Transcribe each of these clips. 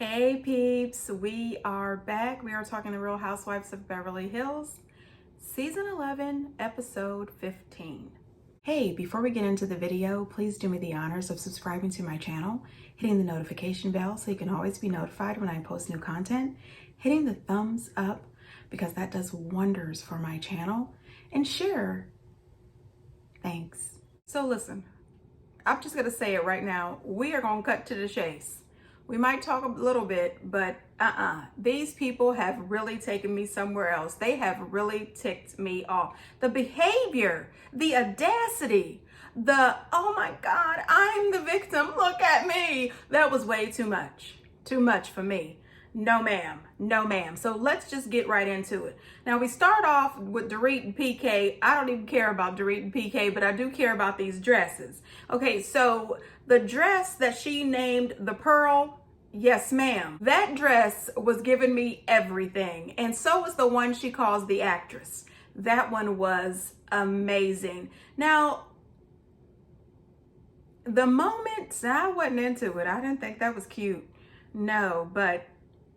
Hey peeps, we are back. We are talking the Real Housewives of Beverly Hills, season 11, episode 15. Hey, before we get into the video, please do me the honors of subscribing to my channel, hitting the notification bell so you can always be notified when I post new content, hitting the thumbs up because that does wonders for my channel, and share. Thanks. So listen, I'm just gonna say it right now. We are gonna cut to the chase. We might talk a little bit, but these people have really taken me somewhere else. They have really ticked me off. The behavior, the audacity, oh my God, I'm the victim, look at me. That was way too much. Too much for me. No ma'am, no ma'am. So let's just get right into it. Now we start off with Dorit and PK. I don't even care about Dorit and PK, but I do care about these dresses. Okay, so the dress that she named the Pearl, yes ma'am. That dress was giving me everything. And so was the one she calls the actress. That one was amazing. Now, the moment, I wasn't into it. I didn't think that was cute. No, but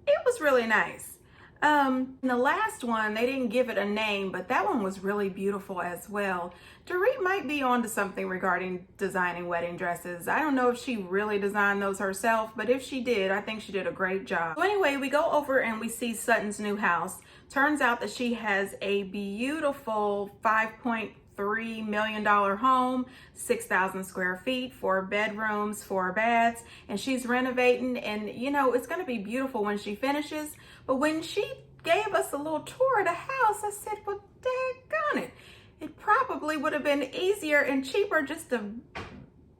it was really nice. The last one, they didn't give it a name, but that one was really beautiful as well. Dorit might be onto something regarding designing wedding dresses. I don't know if she really designed those herself, but if she did, I think she did a great job. So anyway, we go over and we see Sutton's new house. Turns out that she has a beautiful $5.3 million home, 6,000 square feet, 4 bedrooms, 4 baths, and she's renovating, and you know, it's going to be beautiful when she finishes. But when she gave us a little tour of the house, I said, well, daggone it. It probably would have been easier and cheaper just to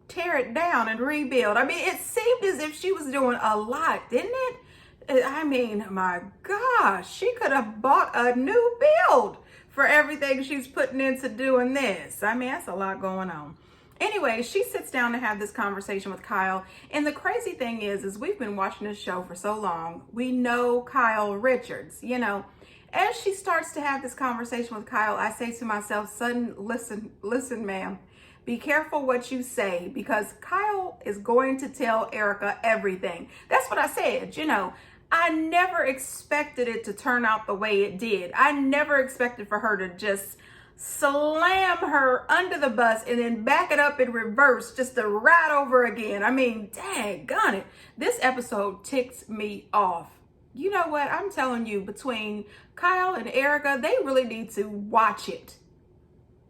tear it down and rebuild. I mean, it seemed as if she was doing a lot, didn't it? I mean, my gosh, she could have bought a new build for everything she's putting into doing this. I mean, that's a lot going on. Anyway, she sits down to have this conversation with Kyle. And the crazy thing is we've been watching this show for so long. We know Kyle Richards, you know. As she starts to have this conversation with Kyle, I say to myself, Sutton, listen, ma'am. Be careful what you say because Kyle is going to tell Erica everything. That's what I said, you know. I never expected it to turn out the way it did. I never expected for her to just slam her under the bus and then back it up in reverse just to ride over again. I mean, daggone it. This episode ticked me off. You know what? I'm telling you, between Kyle and Erica, they really need to watch it.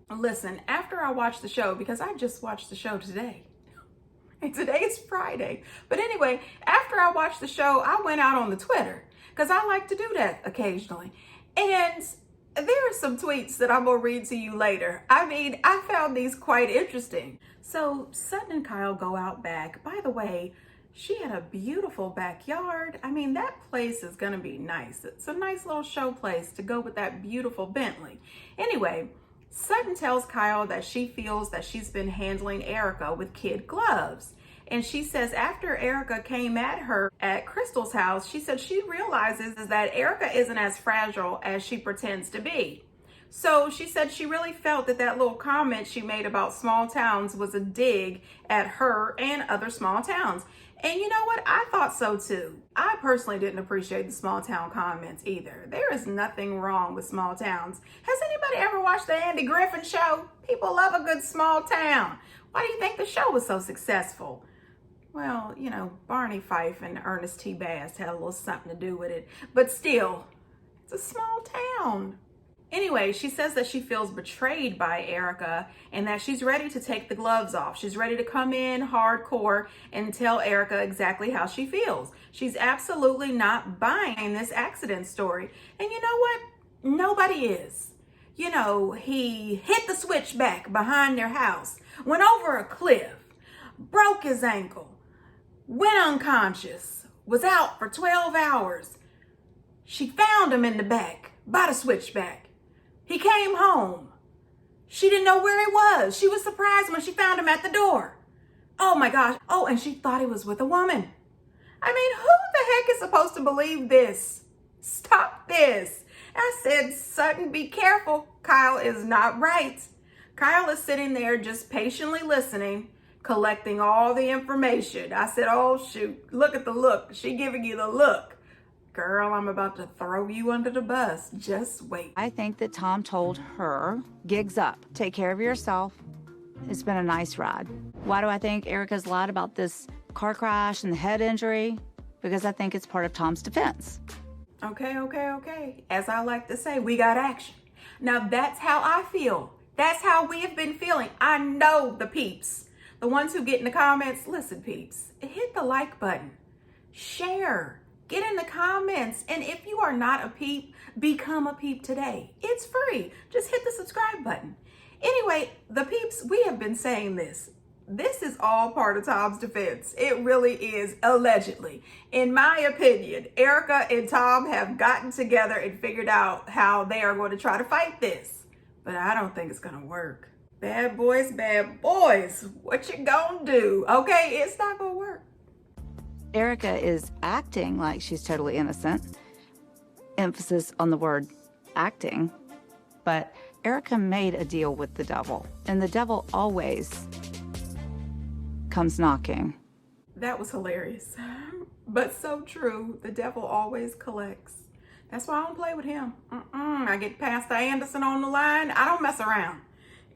Listen, after I watched the show, because I just watched the show today, and today is Friday. But anyway, after I watched the show, I went out on the Twitter because I like to do that occasionally. And there are some tweets that I'm going to read to you later. I mean, I found these quite interesting. So Sutton and Kyle go out back. By the way, she had a beautiful backyard. I mean, that place is going to be nice. It's a nice little show place to go with that beautiful Bentley. Anyway, Sutton tells Kyle that she feels that she's been handling Erica with kid gloves. And she says after Erica came at her at Crystal's house, she said she realizes that Erica isn't as fragile as she pretends to be. So she said she really felt that that little comment she made about small towns was a dig at her and other small towns. And you know what? I thought so too. I personally didn't appreciate the small town comments either. There is nothing wrong with small towns. Has anybody ever watched the Andy Griffin show? People love a good small town. Why do you think the show was so successful? Well, you know, Barney Fife and Ernest T. Bass had a little something to do with it. But still, it's a small town. Anyway, she says that she feels betrayed by Erica and that she's ready to take the gloves off. She's ready to come in hardcore and tell Erica exactly how she feels. She's absolutely not buying this accident story. And you know what? Nobody is. You know, he hit the switchback behind their house, went over a cliff, broke his ankle, went unconscious, was out for 12 hours. She found him in the back by the switchback. He came home. She didn't know where he was. She was surprised when she found him at the door. Oh my gosh. Oh, and she thought he was with a woman. I mean, who the heck is supposed to believe this? Stop this. I said, Sutton, be careful. Kyle is not right. Kyle is sitting there just patiently listening, collecting all the information. I said, oh shoot, look at the look. She giving you the look. Girl, I'm about to throw you under the bus. Just wait. I think that Tom told her, gigs up, take care of yourself. It's been a nice ride. Why do I think Erica's lied about this car crash and the head injury? Because I think it's part of Tom's defense. Okay. As I like to say, we got action. Now that's how I feel. That's how we have been feeling. I know the peeps, the ones who get in the comments. Listen, peeps, hit the like button, share, get in the comments. And if you are not a peep, become a peep today. It's free. Just hit the subscribe button. Anyway, the peeps, we have been saying this. This is all part of Tom's defense. It really is, allegedly. In my opinion, Erica and Tom have gotten together and figured out how they are going to try to fight this. But I don't think it's gonna work. Bad boys, what you gonna do? Okay, it's not gonna work. Erica is acting like she's totally innocent. Emphasis on the word acting. But Erica made a deal with the devil, and the devil always comes knocking. That was hilarious, but so true. The devil always collects. That's why I don't play with him. I get Pastor Anderson on the line. I don't mess around.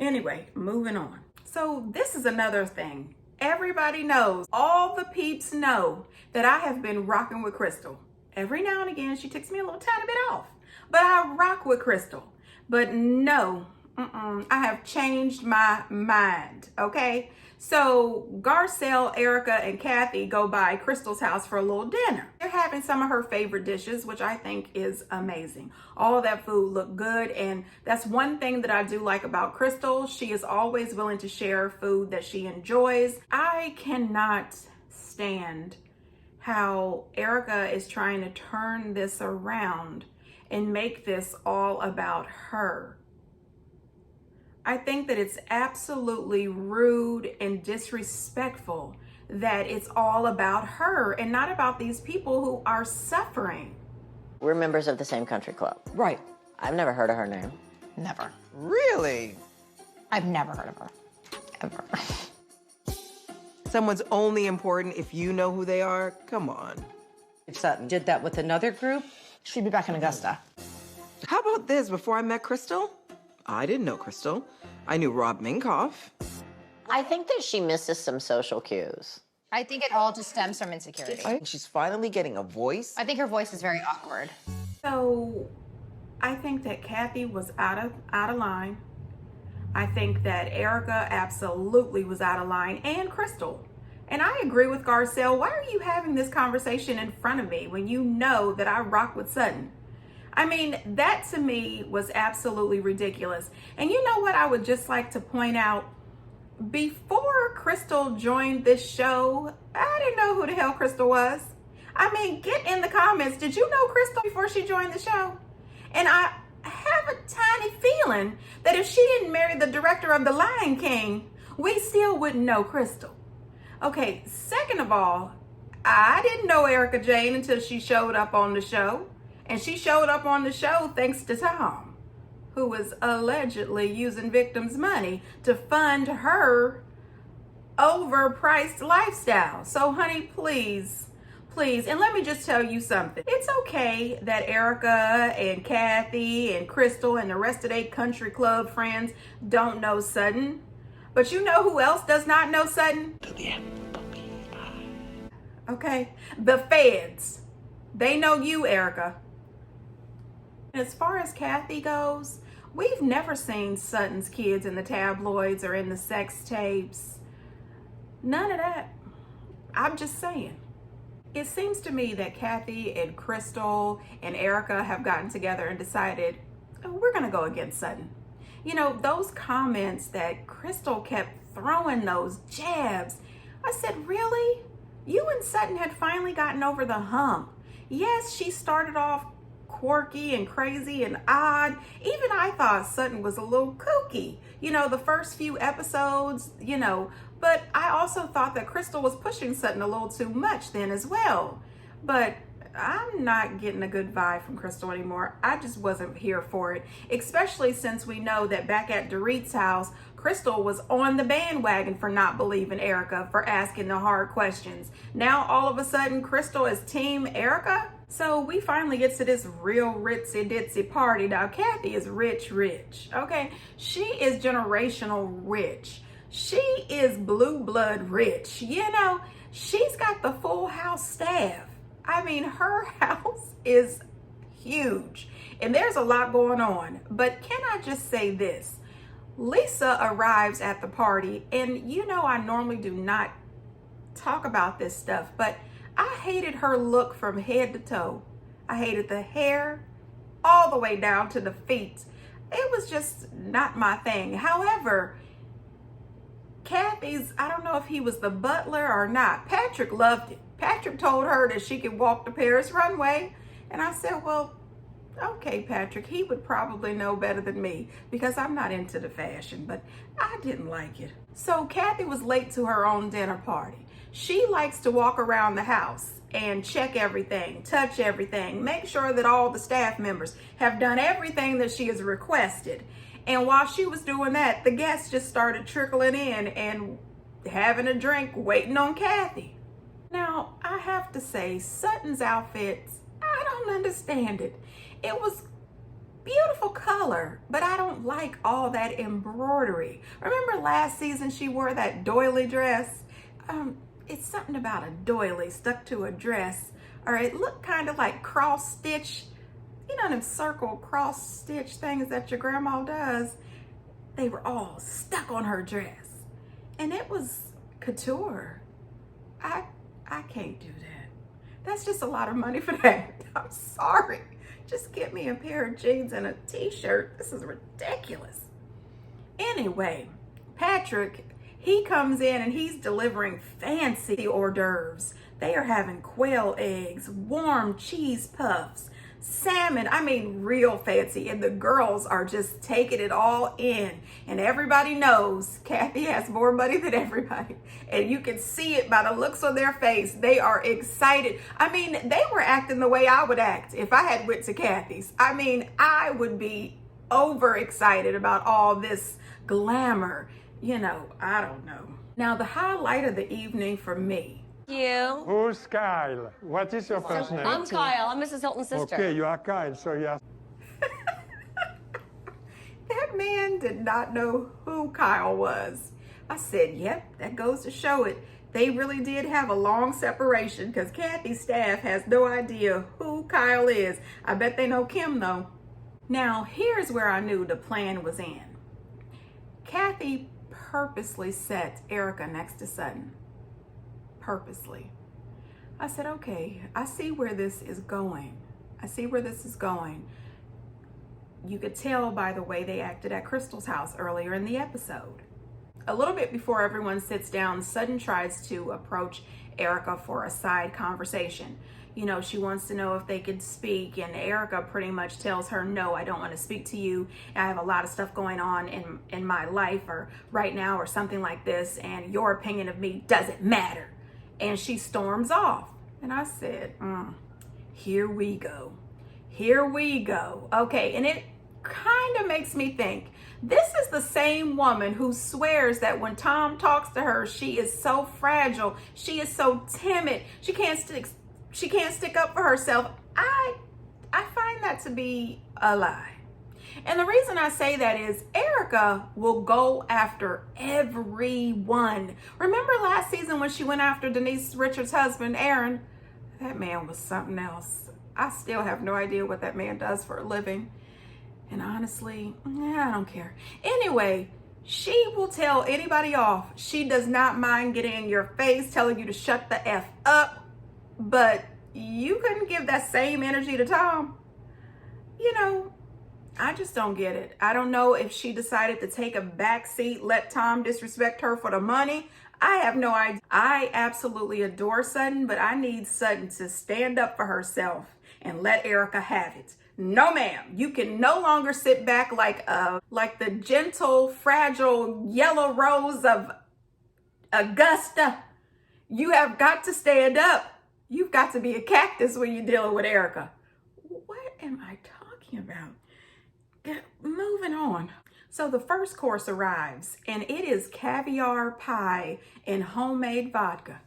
Anyway, moving on. So this is another thing. Everybody knows, all the peeps know that I have been rocking with Crystal. Every now and again, she takes me a little tiny bit off, but I rock with Crystal. But no, I have changed my mind, okay? So Garcelle, Erica, and Kathy go by Crystal's house for a little dinner. They're having some of her favorite dishes, which I think is amazing. All of that food looked good, and that's one thing that I do like about Crystal. She is always willing to share food that she enjoys. I cannot stand how Erica is trying to turn this around and make this all about her. I think that it's absolutely rude and disrespectful that it's all about her and not about these people who are suffering. We're members of the same country club. Right. I've never heard of her name. Never. Really? I've never heard of her. Ever. Someone's only important if you know who they are? Come on. If Sutton did that with another group, she'd be back in Augusta. How about this? Before I met Crystal, I didn't know Crystal. I knew Rob Minkoff. I think that she misses some social cues. I think it all just stems from insecurity. She's finally getting a voice. I think her voice is very awkward. So I think that Kathy was out of line. I think that Erica absolutely was out of line, and Crystal. And I agree with Garcelle. Why are you having this conversation in front of me when you know that I rock with Sutton? I mean, that to me was absolutely ridiculous. And you know what I would just like to point out? Before Crystal joined this show, I didn't know who the hell Crystal was. I mean, get in the comments. Did you know Crystal before she joined the show? And I have a tiny feeling that if she didn't marry the director of The Lion King, we still wouldn't know Crystal. Okay, second of all, I didn't know Erica Jane until she showed up on the show. And she showed up on the show thanks to Tom, who was allegedly using victims' money to fund her overpriced lifestyle. So honey, please, and let me just tell you something. It's okay that Erica and Kathy and Crystal and the rest of their country club friends don't know Sutton. But you know who else does not know Sutton? Okay, the feds. They know you, Erica. As far as Kathy goes, we've never seen Sutton's kids in the tabloids or in the sex tapes. None of that. I'm just saying. It seems to me that Kathy and Crystal and Erica have gotten together and decided, oh, we're going to go against Sutton. You know, those comments that Crystal kept throwing, those jabs. I said, really? You and Sutton had finally gotten over the hump. Yes, she started off quirky and crazy and odd. Even I thought Sutton was a little kooky, you know, the first few episodes, you know, but I also thought that Crystal was pushing Sutton a little too much then as well. But I'm not getting a good vibe from Crystal anymore. I just wasn't here for it, especially since we know that back at Dorit's house, Crystal was on the bandwagon for not believing Erica, for asking the hard questions. Now, all of a sudden, Crystal is Team Erica? So we finally get to this real ritzy ditzy party. Now, Kathy is rich, okay? She is generational rich. She is blue blood rich. You know, she's got the full house staff. I mean, her house is huge and there's a lot going on. But can I just say this? Lisa arrives at the party, and you know I normally do not talk about this stuff, but I hated her look from head to toe. I hated the hair all the way down to the feet. It was just not my thing. However, Kathy's, I don't know if he was the butler or not. Patrick loved it. Patrick told her that she could walk the Paris runway. And I said, well, okay, Patrick, he would probably know better than me because I'm not into the fashion, but I didn't like it. So Kathy was late to her own dinner party. She likes to walk around the house and check everything, touch everything, make sure that all the staff members have done everything that she has requested. And while she was doing that, the guests just started trickling in and having a drink, waiting on Kathy. Now, I have to say, Sutton's outfits, I don't understand it. It was beautiful color, but I don't like all that embroidery. Remember last season she wore that doily dress? It's something about a doily stuck to a dress, or it looked kind of like cross stitch. You know them circle cross stitch things that your grandma does? They were all stuck on her dress. And it was couture. I can't do that. That's just a lot of money for that. I'm sorry. Just get me a pair of jeans and a t-shirt. This is ridiculous. Anyway, Patrick, he comes in and he's delivering fancy hors d'oeuvres. They are having quail eggs, warm cheese puffs, salmon, I mean real fancy, and the girls are just taking it all in. And everybody knows Kathy has more money than everybody, and you can see it by the looks on their face. They are excited. I mean, they were acting the way I would act if I had went to Kathy's. I mean, I would be overexcited about all this glamour. You know, I don't know. Now, the highlight of the evening for me. You. Who's Kyle? What is your first name? I'm Kyle. I'm Mrs. Hilton's sister. Okay, you are Kyle, so you are... That man did not know who Kyle was. I said, yep, that goes to show it. They really did have a long separation because Kathy's staff has no idea who Kyle is. I bet they know Kim though. Now, here's where I knew the plan was in. Kathy purposely set Erica next to Sutton. Purposely. I said, okay, I see where this is going. I see where this is going. You could tell by the way they acted at Crystal's house earlier in the episode. A little bit before everyone sits down, Sutton tries to approach Erica for a side conversation. You know, she wants to know if they could speak, and Erica pretty much tells her, no, I don't want to speak to you. I have a lot of stuff going on in my life or right now or something like this, and your opinion of me doesn't matter. And she storms off. And I said, here we go. Here we go. Okay, and it kind of makes me think, this is the same woman who swears that when Tom talks to her, she is so fragile, she is so timid, she can't stick up for herself. I find that to be a lie. And the reason I say that is Erica will go after everyone. Remember last season when she went after Denise Richards' husband, Aaron? That man was something else. I still have no idea what that man does for a living. And honestly, I don't care. Anyway, she will tell anybody off. She does not mind getting in your face, telling you to shut the F up. But you couldn't give that same energy to Tom. You know, I just don't get it. I don't know if she decided to take a back seat, let Tom disrespect her for the money. I have no idea. I absolutely adore Sutton, but I need Sutton to stand up for herself and let Erica have it. No, ma'am. You can no longer sit back like the gentle, fragile yellow rose of Augusta. You have got to stand up. You've got to be a cactus when you're dealing with Erica. What am I talking about? Moving on. So the first course arrives, and it is caviar pie and homemade vodka.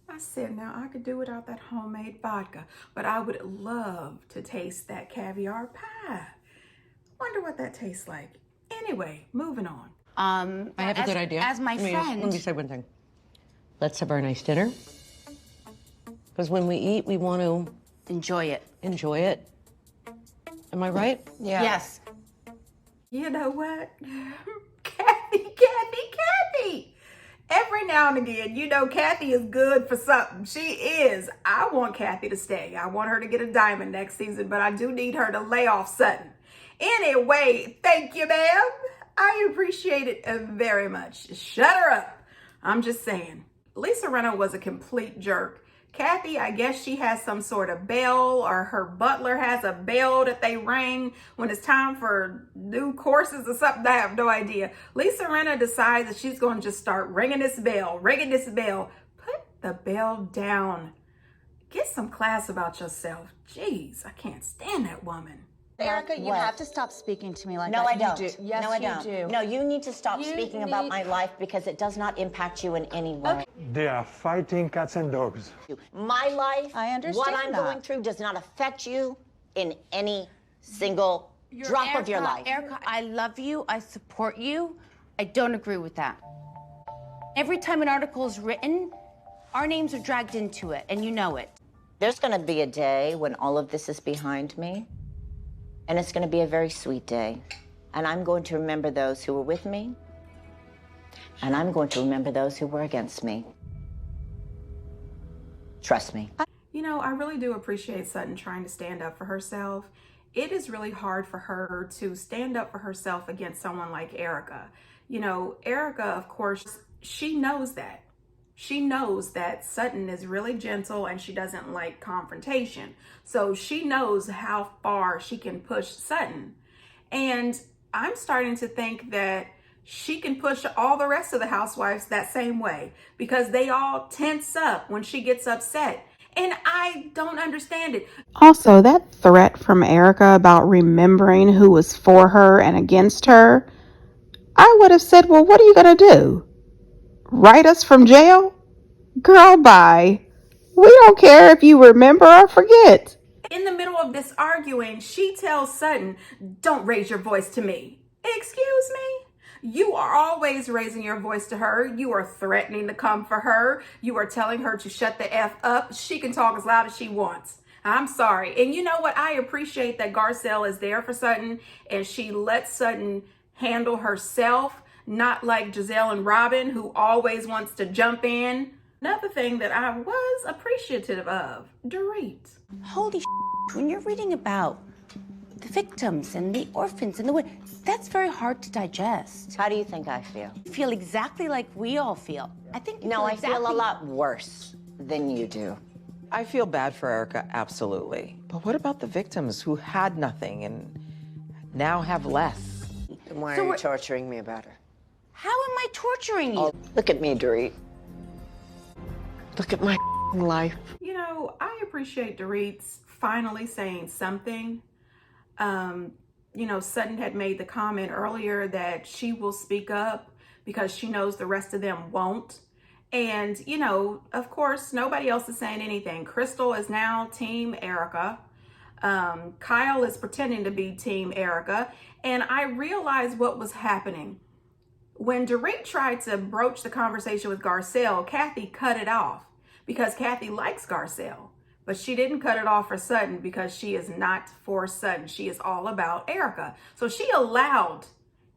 I said, now I could do without that homemade vodka, but I would love to taste that caviar pie. Wonder what that tastes like. Anyway, moving on. I have a good idea. As my friend. Let me say one thing. Let's have our nice dinner. Because when we eat, we want to Enjoy it. enjoy it. Am I right? Yeah. Yes. You know what? Kathy. Every now and again, you know Kathy is good for something. She is. I want Kathy to stay. I want her to get a diamond next season, but I do need her to lay off Sutton. Anyway, thank you, ma'am. I appreciate it very much. Shut her up. I'm just saying. Lisa Rinna was a complete jerk. Kathy, I guess she has some sort of bell, or her butler has a bell that they ring when it's time for new courses or something. I have no idea. Lisa Rinna decides that she's going to just start ringing this bell. Put the bell down. Get some class about yourself. Jeez, I can't stand that woman. Erica, you have to stop speaking to me like No, that. I don't. You do. Yes, no, I you don't. do. No, you need to stop speaking about my life because it does not impact you in any way. They are fighting cats and dogs. My life, I understand what I'm that. going through does not affect you in any single drop of your life. Erica, I love you. I support you. I don't agree with that. Every time an article is written, our names are dragged into it, and you know it. There's going to be a day when all of this is behind me, and it's going to be a very sweet day. And I'm going to remember those who were with me, and I'm going to remember those who were against me. Trust me. You know, I really do appreciate Sutton trying to stand up for herself. It is really hard for her to stand up for herself against someone like Erica. You know, Erica, of course, she knows that. She knows that Sutton is really gentle and she doesn't like confrontation. So she knows how far she can push Sutton. And I'm starting to think that she can push all the rest of the housewives that same way, because they all tense up when she gets upset. And I don't understand it. Also, that threat from Erica about remembering who was for her and against her, I would have said, well, what are you going to do? Write us from jail? Girl, bye. We don't care if you remember or forget. In the middle of this arguing, she tells Sutton, don't raise your voice to me. Excuse me? You are always raising your voice to her. You are threatening to come for her. You are telling her to shut the F up. She can talk as loud as she wants. I'm sorry. And you know what? I appreciate that Garcelle is there for Sutton and she lets Sutton handle herself, not like Giselle and Robin, who always wants to jump in. Another thing that I was appreciative of, Dorit. Holy when you're reading about the victims and the orphans and that's very hard to digest. How do you think I feel? You feel exactly like we all feel. I think you No, feel I exactly... feel a lot worse than you do. I feel bad for Erica, absolutely. But what about the victims who had nothing and now have less? Then why are you torturing me about her? How am I torturing you? Oh, look at me, Dorit. Look at my life. You know, I appreciate Dorit's finally saying something. You know, Sutton had made the comment earlier that she will speak up because she knows the rest of them won't. And, you know, of course, nobody else is saying anything. Crystal is now Team Erica. Kyle is pretending to be Team Erica. And I realized what was happening. When Dorit tried to broach the conversation with Garcelle, Kathy cut it off because Kathy likes Garcelle. But she didn't cut it off for Sutton because she is not for Sutton. She is all about Erica. So she allowed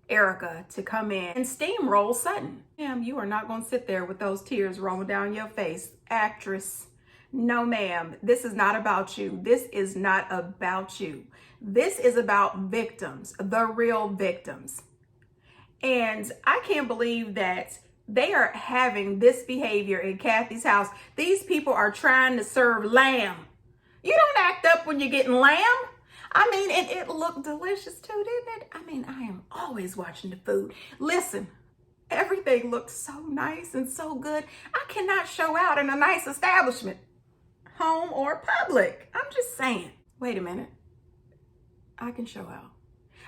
Erica to come in and steamroll Sutton. Ma'am, you are not going to sit there with those tears rolling down your face. Actress, no ma'am. This is not about you. This is not about you. This is about victims, the real victims. And I can't believe that they are having this behavior in Kathy's house. These people are trying to serve lamb. You don't act up when you're getting lamb. I mean, and it looked delicious too, didn't it? I mean, I am always watching the food. Listen, everything looked so nice and so good. I cannot show out in a nice establishment, home or public. I'm just saying. Wait a minute. I can show out.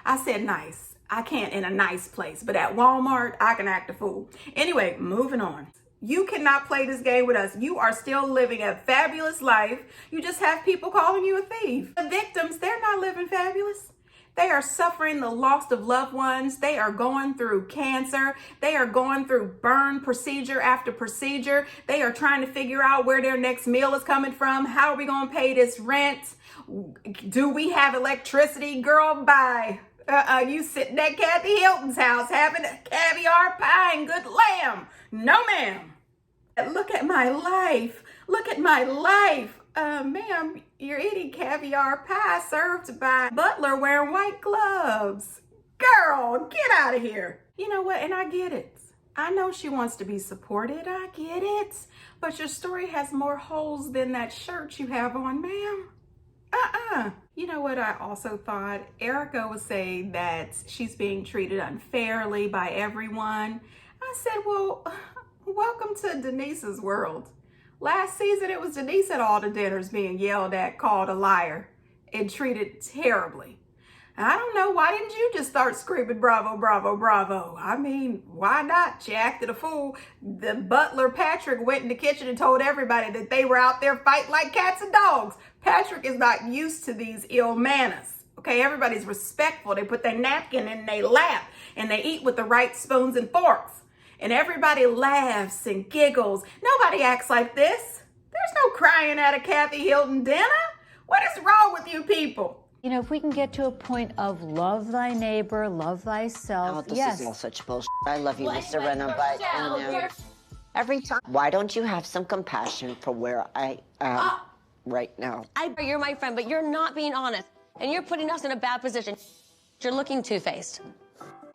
I said nice. I can't in a nice place, but at Walmart, I can act a fool. Anyway, moving on. You cannot play this game with us. You are still living a fabulous life. You just have people calling you a thief. The victims, they're not living fabulous. They are suffering the loss of loved ones. They are going through cancer. They are going through burn procedure after procedure. They are trying to figure out where their next meal is coming from. How are we going to pay this rent? Do we have electricity? Girl, bye. You sitting at Kathy Hilton's house having a caviar pie and good lamb. No, ma'am. Look at my life. Look at my life. Ma'am, you're eating caviar pie served by Butler wearing white gloves. Girl, get out of here. You know what? And I get it. I know she wants to be supported. I get it. But your story has more holes than that shirt you have on, ma'am. You know what I also thought? Erica was saying that she's being treated unfairly by everyone. I said, well, welcome to Denise's world. Last season, it was Denise at all the dinners being yelled at, called a liar, and treated terribly. I don't know, why didn't you just start screaming, bravo, bravo, bravo? I mean, why not? She acted a fool. The butler, Patrick, went in the kitchen and told everybody that they were out there fighting like cats and dogs. Patrick is not used to these ill manners. Okay, everybody's respectful. They put their napkin in their lap and they eat with the right spoons and forks. And everybody laughs and giggles. Nobody acts like this. There's no crying at a Kathy Hilton dinner. What is wrong with you people? You know, if we can get to a point of love thy neighbor, love thyself, Oh, this yes. is all such bullshit. I love you, Mr. Renner, but you know, every time. Why don't you have some compassion for where I am right now? You're my friend, but you're not being honest. And you're putting us in a bad position. You're looking two-faced.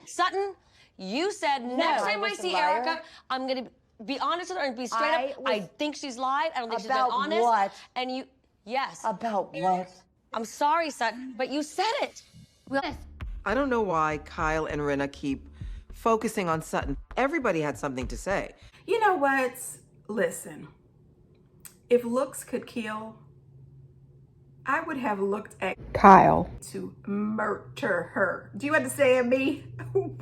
Sutton, you said next time I see Erica, I'm going to be honest with her and be straight up. I think she's lied. I don't think she's been honest. About what? And you, yes. About what? I'm sorry, Sutton, but you said it. I don't know why Kyle and Rinna keep focusing on Sutton. Everybody had something to say. You know what? Listen, if looks could kill, I would have looked at Kyle to murder her. Do you understand me? Woman,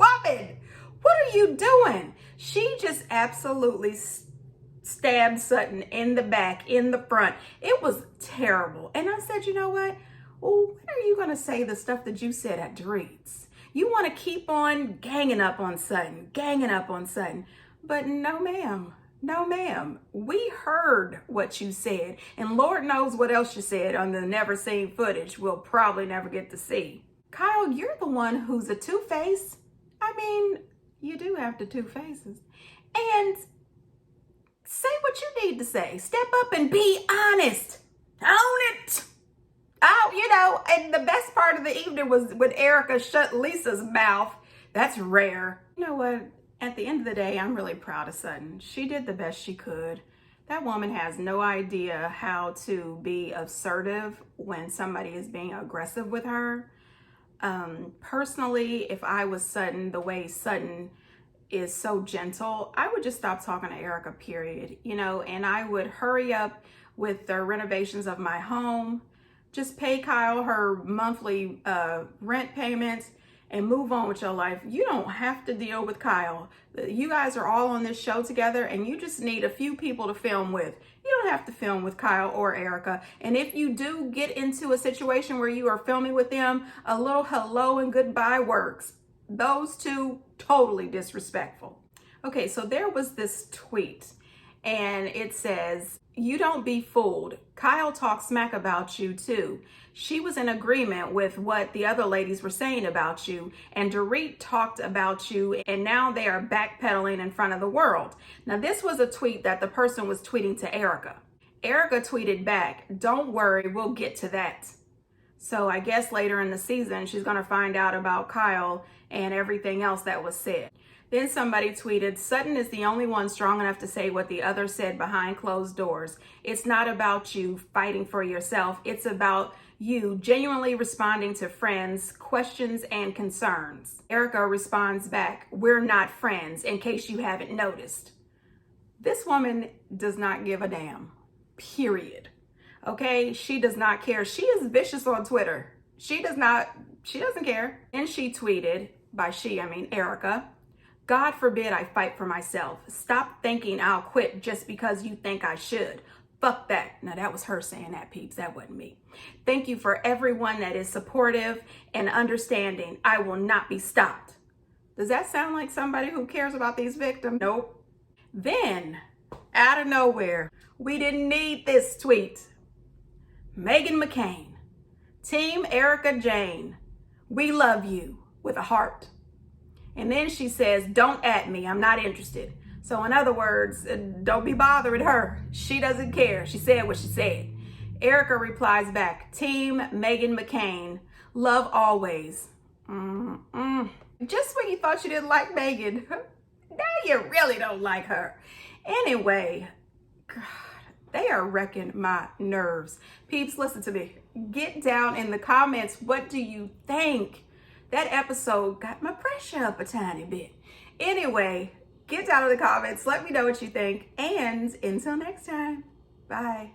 what are you doing? She just absolutely stabbed Sutton in the back, in the front. It was terrible. And I said, you know what? Well, when are you going to say the stuff that you said at Dorit's? You want to keep on ganging up on Sutton, But no, ma'am. No, ma'am. We heard what you said. And Lord knows what else you said on the never seen footage we'll probably never get to see. Kyle, you're the one who's a two-face. I mean, you do have the two faces. And say what you need to say. Step up and be honest. Own it. Oh, you know, and the best part of the evening was when Erica shut Lisa's mouth. That's rare. You know what? At the end of the day, I'm really proud of Sutton. She did the best she could. That woman has no idea how to be assertive when somebody is being aggressive with her. Personally, if I was Sutton, the way Sutton is so gentle, I would just stop talking to Erica, period. You know, and I would hurry up with the renovations of my home. Just pay Kyle her monthly rent payments and move on with your life. You don't have to deal with Kyle. You guys are all on this show together and you just need a few people to film with. You don't have to film with Kyle or Erica. And if you do get into a situation where you are filming with them, a little hello and goodbye works. Those two, totally disrespectful. Okay, so there was this tweet and it says, "You don't be fooled. Kyle talks smack about you too. She was in agreement with what the other ladies were saying about you, and Dorit talked about you, and now they are backpedaling in front of the world." Now, this was a tweet that the person was tweeting to Erica. Erica tweeted back, "Don't worry, we'll get to that." So I guess later in the season, she's going to find out about Kyle and everything else that was said. Then somebody tweeted, "Sutton is the only one strong enough to say what the others said behind closed doors. It's not about you fighting for yourself. It's about you genuinely responding to friends' questions and concerns." Erica responds back, "We're not friends, in case you haven't noticed." This woman does not give a damn, period. Okay, she does not care. She is vicious on Twitter. She doesn't care. And she tweeted, by she, I mean Erica. God forbid I fight for myself. Stop thinking I'll quit just because you think I should. Fuck that. Now that was her saying that, peeps. That wasn't me. Thank you for everyone that is supportive and understanding. I will not be stopped. Does that sound like somebody who cares about these victims? Nope. Then, out of nowhere, we didn't need this tweet. Meghan McCain, Team Erica Jane, we love you, with a heart. And then she says, don't at me, I'm not interested. So in other words, don't be bothering her. She doesn't care. She said what she said. Erica replies back, Team Meghan McCain, love always. Just when you thought you didn't like Meghan, now you really don't like her. Anyway, God, they are wrecking my nerves. Peeps, listen to me. Get down in the comments. What do you think? That episode got my pressure up a tiny bit. Anyway, get down in the comments. Let me know what you think. And until next time, bye.